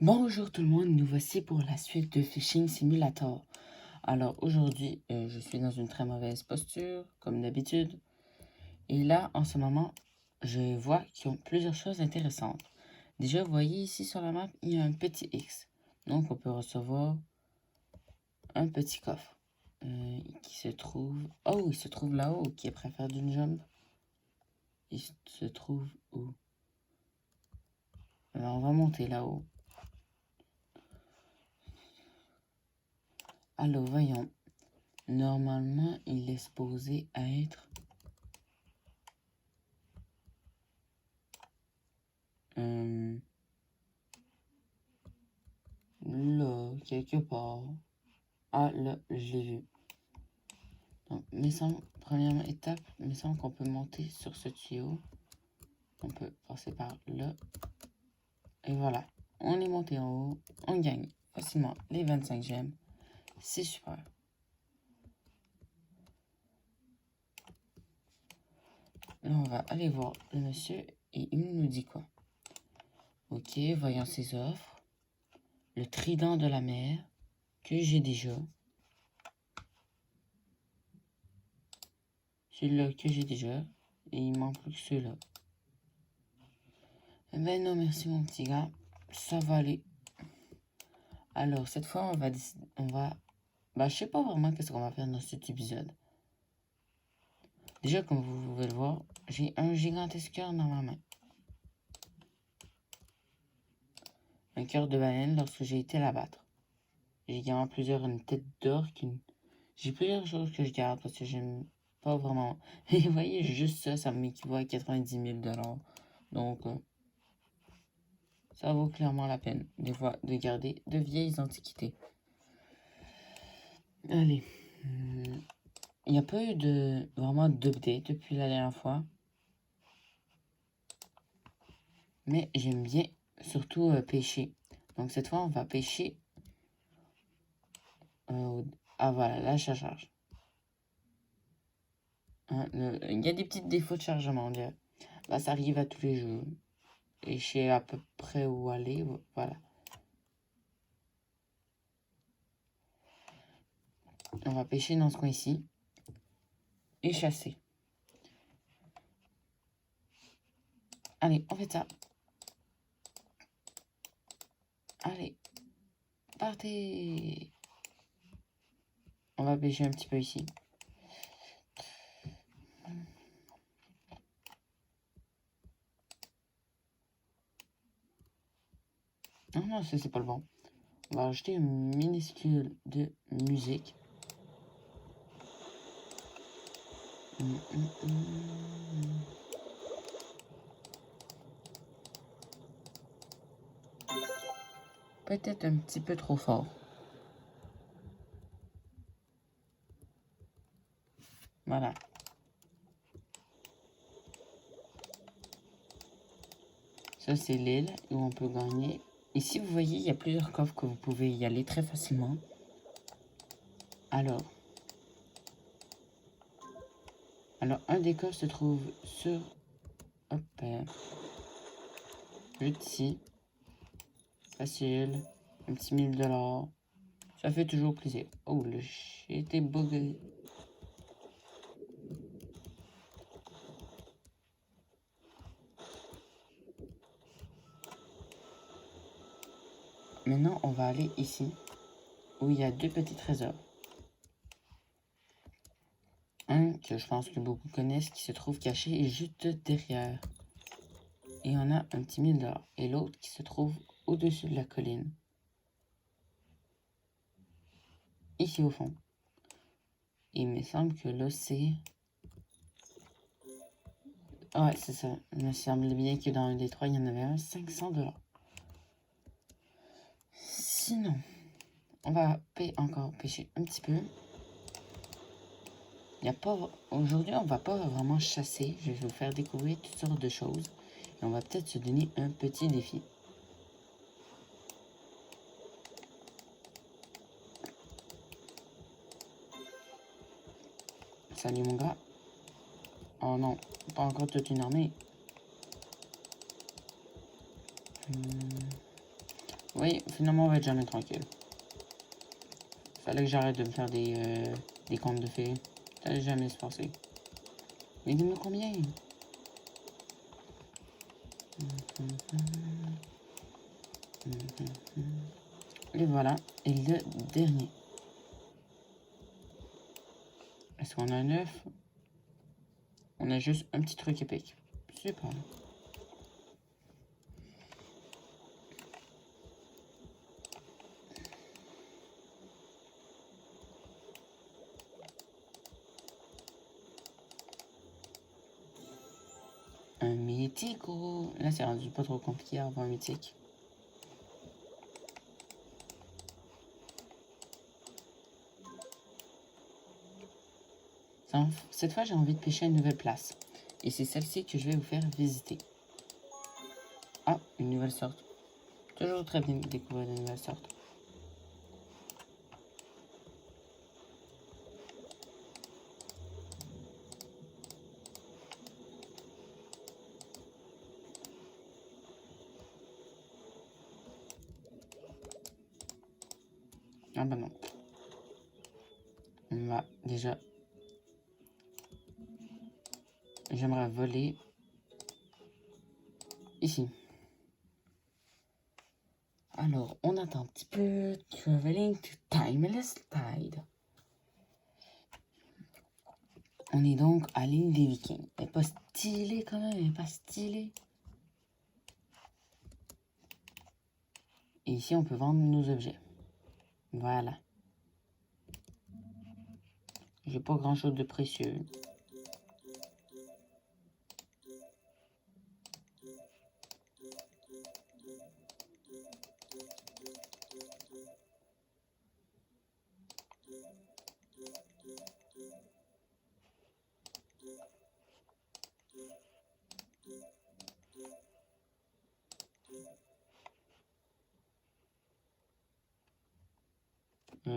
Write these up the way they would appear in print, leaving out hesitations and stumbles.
Bonjour tout le monde, nous voici pour la suite de Fishing Simulator. Alors aujourd'hui, je suis dans une très mauvaise posture, comme d'habitude. Et là, en ce moment, je vois qu'il y a plusieurs choses intéressantes. Déjà, vous voyez ici sur la map, il y a un petit X. Donc on peut recevoir un petit coffre qui se trouve... Oh, il se trouve là-haut, qui est prêt à faire d'une jump. Il se trouve où? Alors on va monter là-haut. Alors voyons. Normalement, il est supposé être là, quelque part. Ah, là, je l'ai vu. Donc, première étape, il me semble qu'on peut monter sur ce tuyau. On peut passer par là. Et voilà, on est monté en haut. On gagne facilement les 25 gemmes. C'est super. Là, on va aller voir le monsieur et il nous dit quoi? Ok, voyons ses offres. Le trident de la mer, que j'ai déjà. Celui-là que j'ai déjà. Et il manque plus que celui-là. Eh ben non, merci mon petit gars. Ça va aller. Alors, cette fois, je sais pas vraiment qu'est-ce qu'on va faire dans cet épisode. Déjà, comme vous pouvez le voir, j'ai un gigantesque cœur dans ma main. Un cœur de baleine lorsque j'ai été l'abattre. J'ai également une tête d'or J'ai plusieurs choses que je garde parce que j'aime pas vraiment. Et vous voyez, juste ça, ça m'équivaut à 90 000 $. Donc, ça vaut clairement la peine, des fois, de garder de vieilles antiquités. Allez. Il n'y a pas eu vraiment d'update depuis la dernière fois. Mais j'aime bien surtout pêcher. Donc cette fois, on va pêcher. Ah voilà, là, ça charge. Hein, il y a des petits défauts de chargement, on dirait. Bah, ça arrive à tous les jeux. Et je sais à peu près où aller. Voilà. On va pêcher dans ce coin ici. Et chasser. Allez, on fait ça. Allez. Partez. On va pêcher un petit peu ici. Non, non, ça c'est pas le bon. On va rajouter une minuscule de musique. Peut-être un petit peu trop fort. Voilà. Ça, c'est l'île où on peut gagner. Ici, vous voyez, il y a plusieurs coffres que vous pouvez y aller très facilement. Alors, un des coffres se trouve sur... Hop, juste ici. Facile. Un petit 1000 $. Ça fait toujours plaisir. Oh, j'ai été bugué. Maintenant, on va aller ici, où il y a deux petits trésors. Un que je pense que beaucoup connaissent, qui se trouve caché juste derrière. Et on a un petit 1000 $. Et l'autre qui se trouve au-dessus de la colline. Ici au fond. Il me semble que là, c'est... Ouais, c'est ça. Il me semble bien que dans un des trois, il y en avait un. 500 $. Sinon, on va encore pêcher un petit peu. Aujourd'hui, on va pas vraiment chasser. Je vais vous faire découvrir toutes sortes de choses. Et on va peut-être se donner un petit défi. Salut mon gars. Oh non, pas encore toute une armée. Oui, finalement, on va être jamais tranquille. Fallait que j'arrête de me faire des contes de fées. Ça allait jamais se passer. Mais dis-moi combien? Et voilà. Et le dernier. Est-ce qu'on a un œuf? On a juste un petit truc épique. Super. Un mythique. Oh. Là, c'est rendu pas trop compliqué à avoir un mythique. Cette fois, j'ai envie de pêcher à une nouvelle place. Et c'est celle-ci que je vais vous faire visiter. Ah, une nouvelle sorte. Toujours très bien de découvrir de nouvelles sortes. Ah bah non. On va déjà... J'aimerais voler ici. Alors, on attend un petit peu. Traveling to Timeless Tide. On est donc à l'île des Vikings. Elle est pas stylée quand même, elle est pas stylée. Et ici, on peut vendre nos objets. Voilà. J'ai pas grand chose de précieux.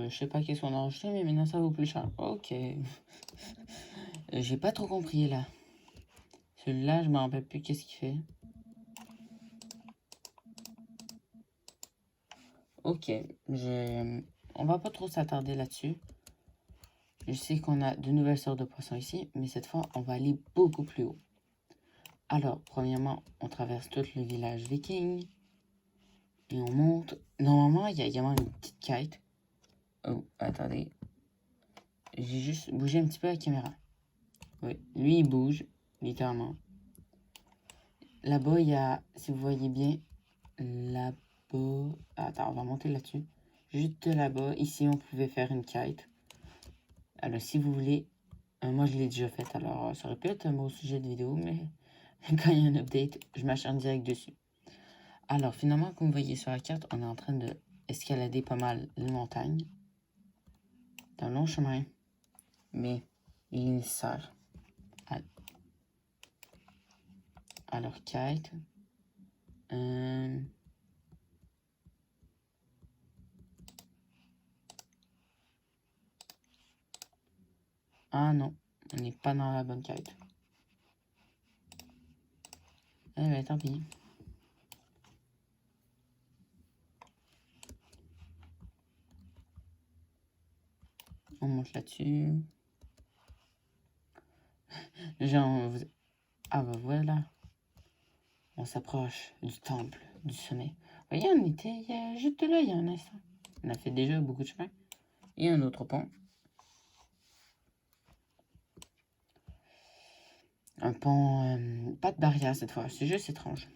Je sais pas qu'est-ce qu'on a enregistré, mais maintenant ça vaut plus cher. Ok. J'ai pas trop compris là. Celui-là, je me rappelle plus qu'est-ce qu'il fait. Ok. On va pas trop s'attarder là-dessus. Je sais qu'on a de nouvelles sortes de poissons ici, mais cette fois, on va aller beaucoup plus haut. Alors, premièrement, on traverse tout le village viking. Et on monte. Normalement, il y a également une petite kite. Oh, attendez. J'ai juste bougé un petit peu la caméra. Oui, lui, il bouge, littéralement. Là-bas, il y a, si vous voyez bien, là-bas... Attends, on va monter là-dessus. Juste là-bas, ici, on pouvait faire une kite. Alors, si vous voulez... moi, je l'ai déjà faite, alors ça aurait pu être un beau sujet de vidéo, mais quand il y a un update, je m'acharne direct dessus. Alors, finalement, comme vous voyez sur la carte, on est en train de escalader pas mal les montagnes. C'est un long chemin, mais il est nécessaire. Alors, kite. Ah non, on n'est pas dans la bonne kite. Eh ben, tant pis. On monte là-dessus. Genre, ah bah voilà. On s'approche du temple du sommet. Vous voyez, on était juste là il y a un instant. On a fait déjà beaucoup de chemin. Et un autre pont. Un pont, pas de barrière cette fois, c'est juste étrange.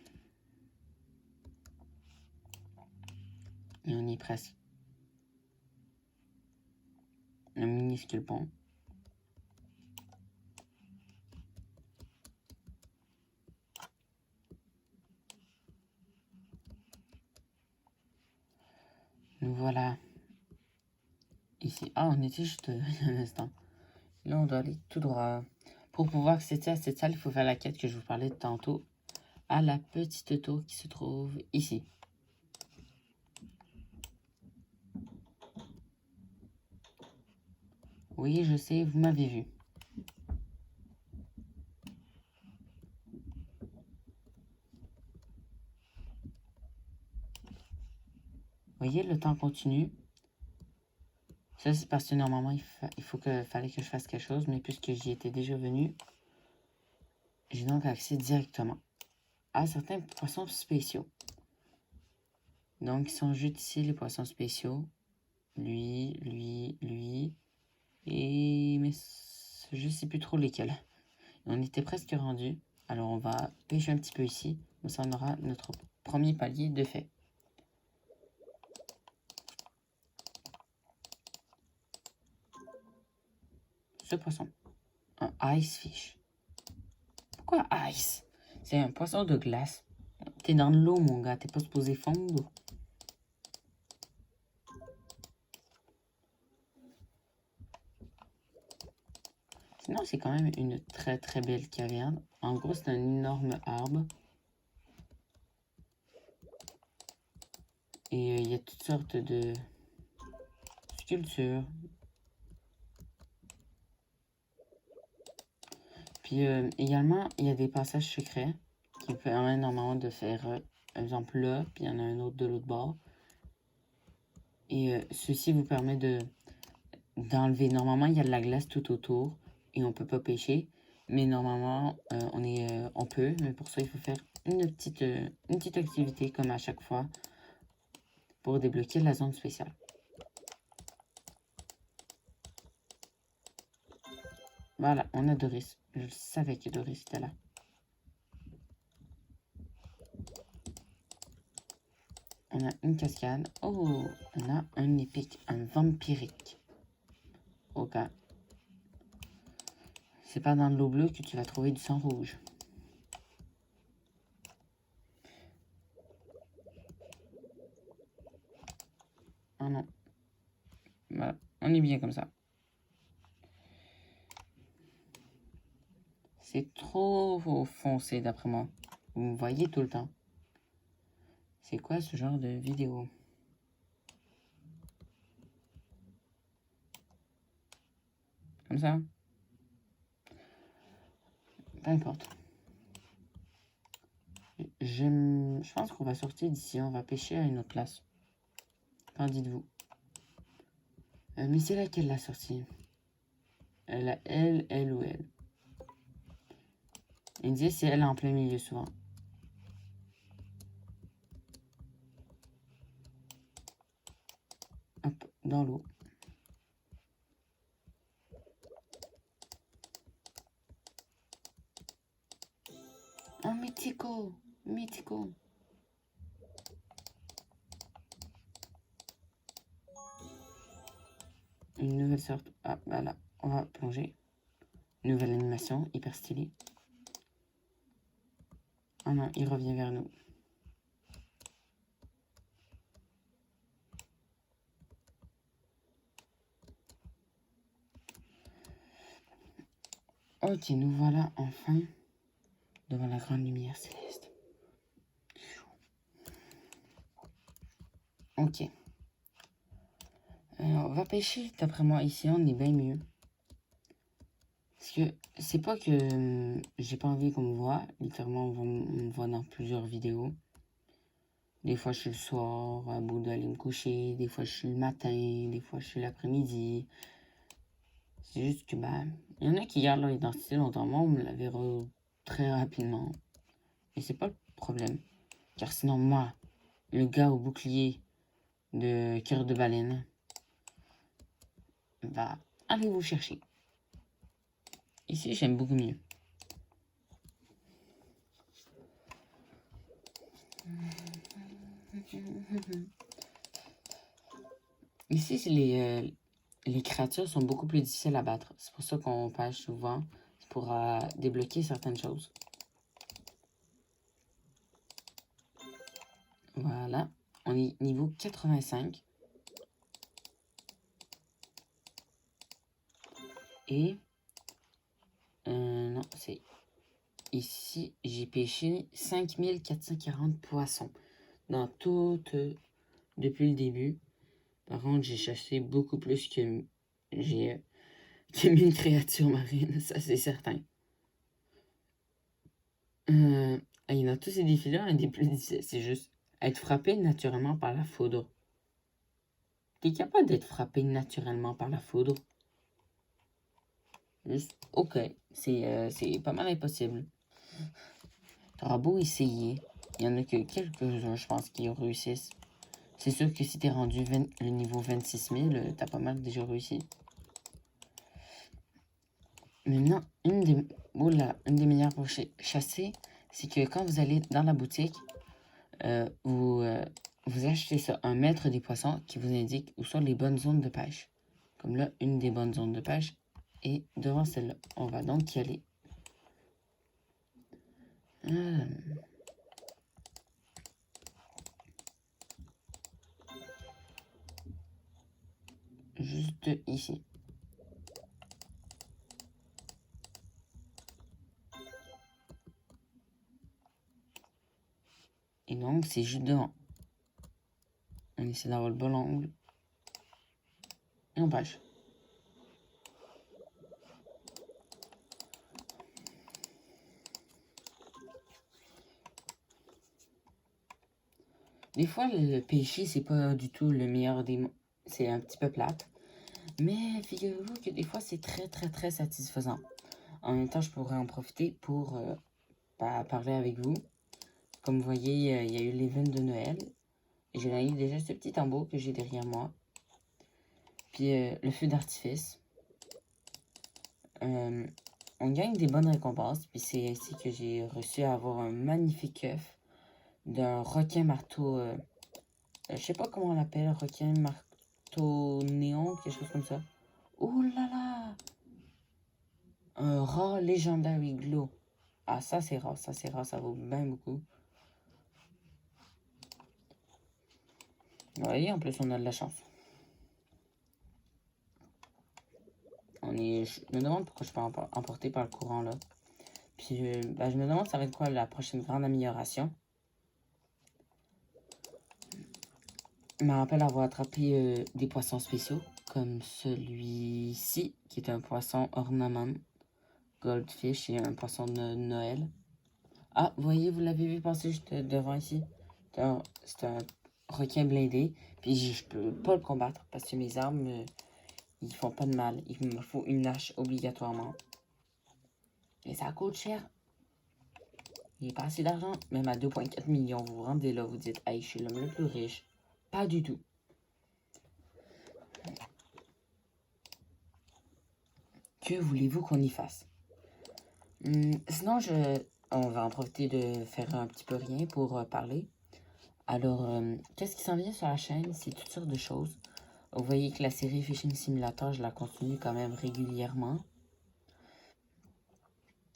Et on y est presque. Un minuscule pont. Nous voilà. Ici. Ah, on était juste là il y a un instant. Là, on doit aller tout droit. Pour pouvoir accéder à cette salle, il faut faire la quête que je vous parlais de tantôt. À la petite tour qui se trouve ici. Oui, je sais, vous m'avez vu. voyez, le temps continue. Ça, c'est parce que normalement, fallait que je fasse quelque chose, mais puisque j'y étais déjà venu, j'ai donc accès directement à certains poissons spéciaux. Donc, ils sont juste ici, les poissons spéciaux. Lui, mais je sais plus trop lesquels. On était presque rendu. Alors, on va pêcher un petit peu ici. Comme ça, on aura notre premier palier de fait. Ce poisson, un ice fish. Pourquoi ice? C'est un poisson de glace. T'es dans l'eau, mon gars. T'es pas supposé fondre. Sinon, c'est quand même une très très belle caverne. En gros, c'est un énorme arbre. Et il y a toutes sortes de sculptures. Puis également, il y a des passages secrets qui permettent normalement de faire, par exemple là, puis il y en a un autre de l'autre bord. Et ceci vous permet d'enlever. Normalement, il y a de la glace tout autour et on peut pas pêcher. Mais normalement, on peut. Mais pour ça, il faut faire une petite activité comme à chaque fois pour débloquer la zone spéciale. Voilà, on a Doris. Je savais que Doris était là. On a une cascade. Oh, on a un épique, un vampirique. Ok. C'est pas dans l'eau bleue que tu vas trouver du sang rouge. Ah non. Voilà, on est bien comme ça. C'est trop foncé d'après moi. Vous me voyez tout le temps. C'est quoi ce genre de vidéo? Comme ça? Peu importe. Je pense qu'on va sortir d'ici. On va pêcher à une autre place. Qu'en dites-vous? Mais c'est laquelle la sortie? La elle ou elle? Il disait c'est elle en plein milieu souvent. Hop, dans l'eau. Oh, mythico! Mythico! Une nouvelle sorte. Ah, voilà. On va plonger. Nouvelle animation, hyper stylée. Oh non, il revient vers nous. Ok, nous voilà enfin devant la grande lumière céleste. Ok. On va pêcher, d'après moi, ici, on est bien mieux. Parce que c'est pas que j'ai pas envie qu'on me voit. Littéralement, on me voit dans plusieurs vidéos. Des fois, je suis le soir, à bout d'aller me coucher. Des fois, je suis le matin. Des fois, je suis l'après-midi. C'est juste que, bah, il y en a qui gardent leur identité longtemps. Moi, on me la verra très rapidement. Et c'est pas le problème. Car sinon, moi, le gars au bouclier de cœur de baleine, va aller vous chercher. Ici, j'aime beaucoup mieux. Ici, les créatures sont beaucoup plus difficiles à battre. C'est pour ça qu'on pêche souvent. C'est pour débloquer certaines choses. Voilà. On est niveau 85. Et... non, c'est... Ici, j'ai pêché 5440 poissons. Dans tout... depuis le début. Par contre, j'ai chassé beaucoup plus que... J'ai... que 1000 créatures marines, ça c'est certain. Et dans tous ces défis-là, un des plus difficiles, c'est juste être frappé naturellement par la foudre. T'es capable d'être frappé naturellement par la foudre? Juste, ok, c'est pas mal impossible. T'auras beau essayer, il y en a que quelques-uns, je pense, qui réussissent. C'est sûr que si t'es rendu le niveau 26 000, t'as pas mal déjà réussi. Maintenant, une des manières pour chasser, c'est que quand vous allez dans la boutique, vous achetez ça, un maître des poissons qui vous indique où sont les bonnes zones de pêche. Comme là, une des bonnes zones de pêche est devant celle-là. On va donc y aller. Juste ici. Et donc, c'est juste devant. On essaie d'avoir le bon angle. Et on pêche. Des fois, le pêcher, c'est pas du tout le meilleur des mots. C'est un petit peu plate. Mais figurez-vous que des fois, c'est très satisfaisant. En même temps, je pourrais en profiter pour parler avec vous. Comme vous voyez, il y a eu l'event de Noël. Et j'ai eu déjà ce petit tambour que j'ai derrière moi. Puis le feu d'artifice. On gagne des bonnes récompenses. Puis c'est ainsi que j'ai reçu à avoir un magnifique œuf d'un requin marteau. Je sais pas comment on l'appelle, requin marteau néon, quelque chose comme ça. Oh là là! Un rat Legendary Glow. Ah, ça c'est rare, ça vaut bien beaucoup. Vous voyez, en plus on a de la chance. Je me demande pourquoi je peux emporter par le courant là. Puis je me demande ça va être quoi la prochaine grande amélioration. Je me rappelle avoir attrapé des poissons spéciaux, comme celui-ci, qui est un poisson ornement, goldfish et un poisson de Noël. Ah, vous voyez, vous l'avez vu passer juste devant ici. C'est un requin blindé. Puis je peux pas le combattre parce que mes armes, ils font pas de mal. Il me faut une hache obligatoirement. Et ça coûte cher. Il n'y a pas assez d'argent. Même à 2,4 millions, vous vous rendez là, vous dites, hey, je suis l'homme le plus riche. Pas du tout. Que voulez-vous qu'on y fasse? Sinon, on va en profiter de faire un petit peu rien pour parler. Alors, qu'est-ce qui s'en vient sur la chaîne? C'est toutes sortes de choses. Vous voyez que la série Fishing Simulator, je la continue quand même régulièrement.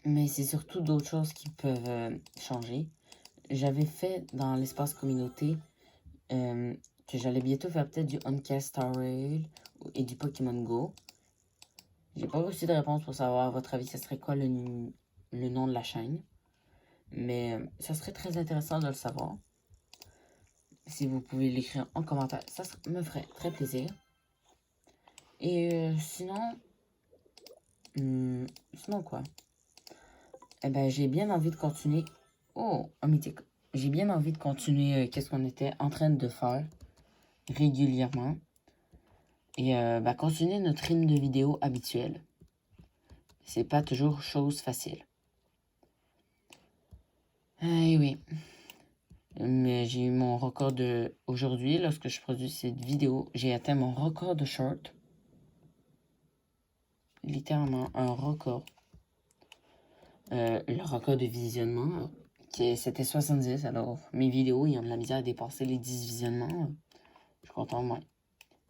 Mais c'est surtout d'autres choses qui peuvent changer. J'avais fait dans l'espace communauté que j'allais bientôt faire peut-être du Uncast Star Rail et du Pokémon Go. J'ai pas reçu de réponse pour savoir, à votre avis, ce serait quoi le nom de la chaîne. Mais ça serait très intéressant de le savoir. Si vous pouvez l'écrire en commentaire, ça me ferait très plaisir. Et sinon... sinon quoi? Eh ben, j'ai bien envie de continuer. Oh, un mythique. J'ai bien envie de continuer qu'est-ce qu'on était en train de faire régulièrement. Et continuer notre rythme de vidéo habituel. C'est pas toujours chose facile. Eh oui. Mais j'ai eu mon record de... Aujourd'hui, lorsque je produis cette vidéo, j'ai atteint mon record de short. Littéralement un record. Le record de visionnement, c'était 70. Alors, mes vidéos, ils ont de la misère à dépasser les 10 visionnements. Je suis content de moi.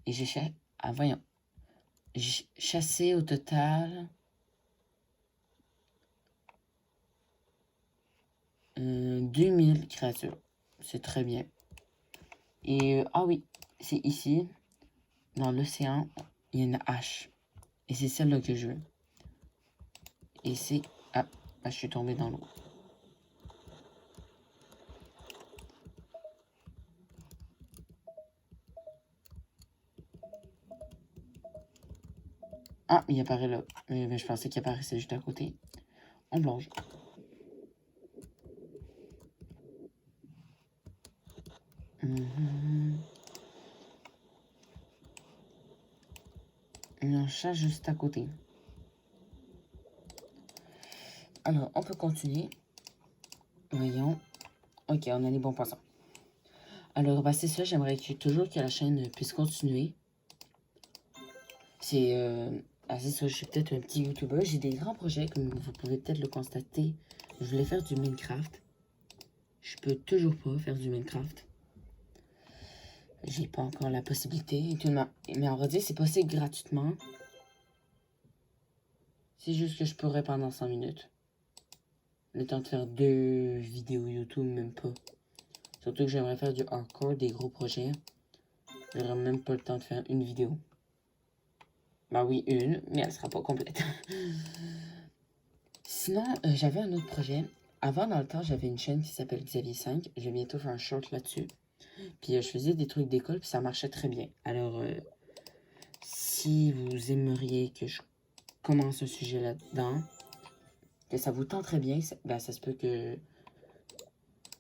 Et j'ai chassé au total 2000 créatures. C'est très bien. Et ah oui, c'est ici, dans l'océan, il y a une hache. Et c'est celle-là que je veux. Et c'est... Ah, je suis tombé dans l'eau. Ah, il apparaît là. Mais je pensais qu'il apparaissait juste à côté. On plonge. un chat juste à côté. Alors, on peut continuer. Voyons. Ok, on a les bons poissons. Alors, bah, c'est ça, j'aimerais toujours que la chaîne puisse continuer. C'est ça, je suis peut-être un petit YouTuber. J'ai des grands projets, comme vous pouvez peut-être le constater. Je voulais faire du Minecraft. Je peux toujours pas faire du Minecraft. J'ai pas encore la possibilité. Mais en vrai dire, c'est possible gratuitement. C'est juste que je pourrais pendant 100 minutes. Le temps de faire 2 vidéos YouTube, même pas. Surtout que j'aimerais faire du hardcore, des gros projets. J'aurais même pas le temps de faire une vidéo. Bah oui, une, mais elle sera pas complète. Sinon, j'avais un autre projet. Avant, dans le temps, j'avais une chaîne qui s'appelle Xavier 5. Je vais bientôt faire un short là-dessus. Puis je faisais des trucs d'école, puis ça marchait très bien. Alors, si vous aimeriez que je commence un sujet là-dedans, que ça vous tente très bien, ben, ça se peut que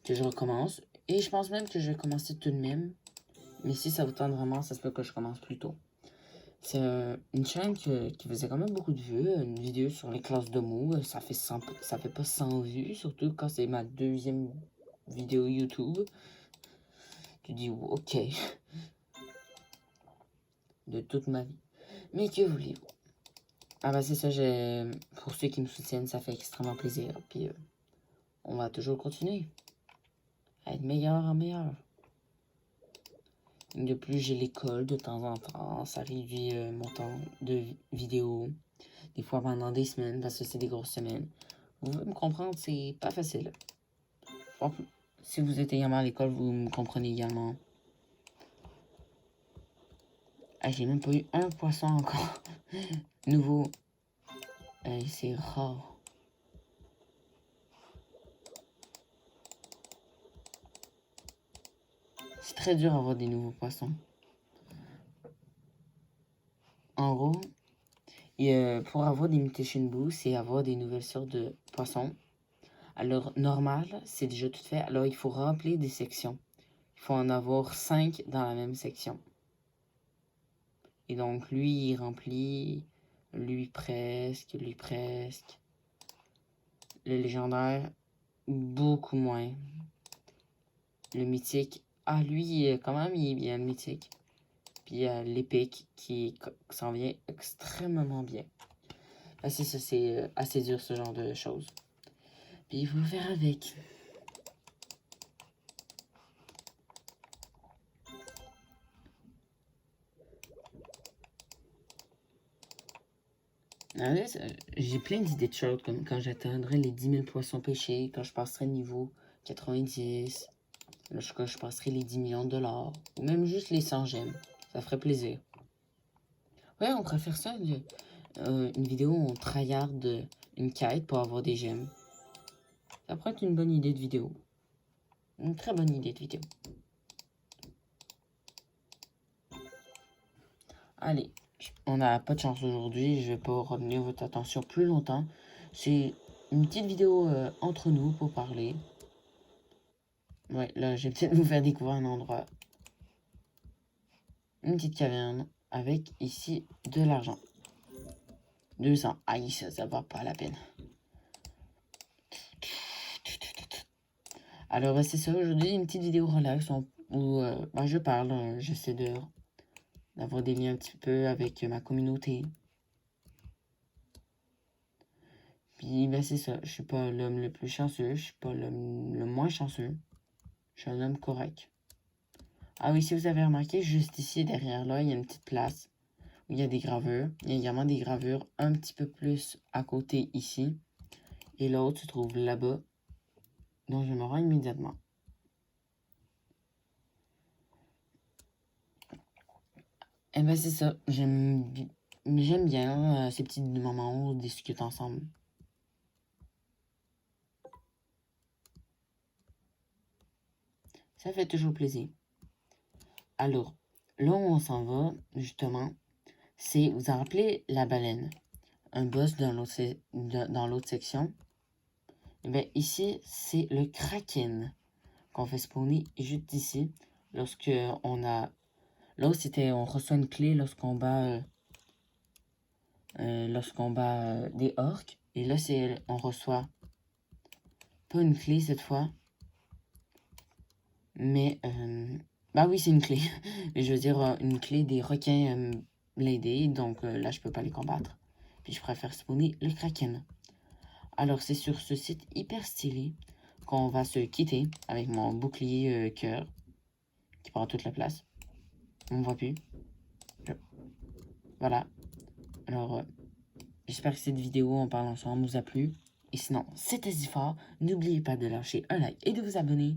je recommence. Et je pense même que je vais commencer tout de même. Mais si ça vous tente vraiment, ça se peut que je commence plus tôt. C'est une chaîne qui faisait quand même beaucoup de vues. Une vidéo sur les classes de mots. Ça fait pas 100 vues, surtout quand c'est ma deuxième vidéo YouTube. Tu dis, ok, de toute ma vie. Mais que voulez-vous? Ah bah c'est ça, pour ceux qui me soutiennent, ça fait extrêmement plaisir. Puis on va toujours continuer à être meilleur en meilleur. De plus, j'ai l'école de temps en temps. Ça réduit mon temps de vidéo. Des fois pendant des semaines, parce que c'est des grosses semaines. Vous pouvez me comprendre, c'est pas facile. Bon, si vous êtes également à l'école, vous me comprenez également. Ah, j'ai même pas eu un poisson encore. Nouveau. C'est rare. C'est très dur d'avoir des nouveaux poissons. En gros, pour avoir des mutation boosts, c'est avoir des nouvelles sortes de poissons. Alors, normal, c'est déjà tout fait. Alors, il faut remplir des sections. Il faut en avoir 5 dans la même section. Et donc, lui, il remplit. Lui, presque. Lui, presque. Le légendaire, beaucoup moins. Le mythique, ah, lui, quand même, il est bien le mythique. Puis, il y a l'épique qui s'en vient extrêmement bien. Ah, c'est ça, c'est assez dur, ce genre de choses. Puis, il faut faire avec. J'ai plein d'idées de choses, comme quand j'atteindrai les 10 000 poissons pêchés, quand je passerai niveau 90, là, quand je passerai les 10 millions de dollars, ou même juste les 100 gemmes. Ça ferait plaisir. Ouais, on pourrait faire ça, une vidéo où on tryhard une quête pour avoir des gemmes. Ça pourrait être une bonne idée de vidéo. Une très bonne idée de vidéo. Allez, on n'a pas de chance aujourd'hui, je vais pas retenir votre attention plus longtemps. C'est une petite vidéo entre nous pour parler. Ouais, là, je vais peut-être vous faire découvrir un endroit. Une petite caverne avec ici de l'argent. 200. Aïe, ça va pas la peine. Alors, c'est ça, aujourd'hui, une petite vidéo relax où je parle, j'essaie d'avoir des liens un petit peu avec ma communauté. Puis, c'est ça, je suis pas l'homme le plus chanceux, je suis pas l'homme le moins chanceux. Je suis un homme correct. Ah oui, si vous avez remarqué, juste ici, derrière là, il y a une petite place où il y a des gravures. Il y a également des gravures un petit peu plus à côté ici. Et l'autre se trouve là-bas. Donc, je me rends immédiatement. Et c'est ça. J'aime bien ces petits moments où on discute ensemble. Ça fait toujours plaisir. Alors, là où on s'en va, justement, c'est, vous en rappelez, la baleine. Un boss dans l'autre section. Et bien, ici, c'est le kraken qu'on fait spawner juste ici. Lorsque on a... Là où c'était, on reçoit une clé lorsqu'on bat lorsqu'on bat des orques. Et là, on reçoit pas une clé cette fois, mais bah oui, c'est une clé. Mais je veux dire une clé des requins blindés, donc là, je peux pas les combattre. Puis je préfère spawner le kraken. Alors, c'est sur ce site hyper stylé qu'on va se quitter avec mon bouclier cœur qui prend toute la place. On ne voit plus. Voilà. Alors, j'espère que cette vidéo en parle ensemble vous a plu. Et sinon, c'était Zifor. N'oubliez pas de lâcher un like et de vous abonner.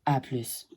À plus.